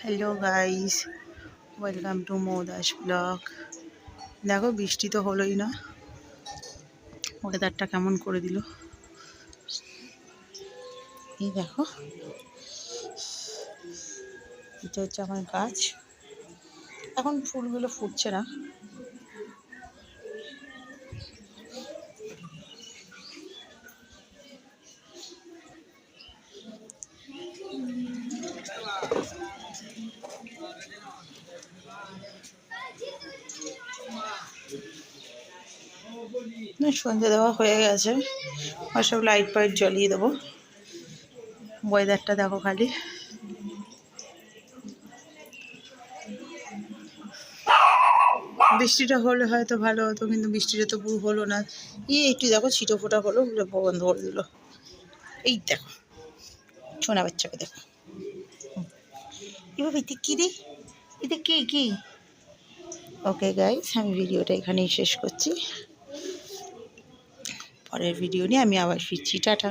Hello guys, welcome to Mouda's blog. দেখো বৃষ্টি তো হলোই না, ওয়েদারটা কেমন করে দিল। এই দেখো, এটা হচ্ছে আমার গাছ। এখন ফুলগুলো ফুটছে না, সন্ধ্যে দেওয়া হয়ে গেছে, আর সব লাইট ফাইট জ্বালিয়ে দেবো। ওয়েদারটা দেখো খালি, বৃষ্টিটা হলে হয়তো ভালো হতো, কিন্তু বৃষ্টিটা তো পুরো হলো না। একটু দেখো ছিটো ফোটা হলো, বন্ধ করে দিল। এই দেখো ছোনা বাচ্চাকে দেখো, এবার কী রে, এটা কি। ওকে গাইস, আমি ভিডিওটা এখানেই শেষ করছি। পরের ভিডিও নিয়ে আমি আবার ফিরছি। টাটা।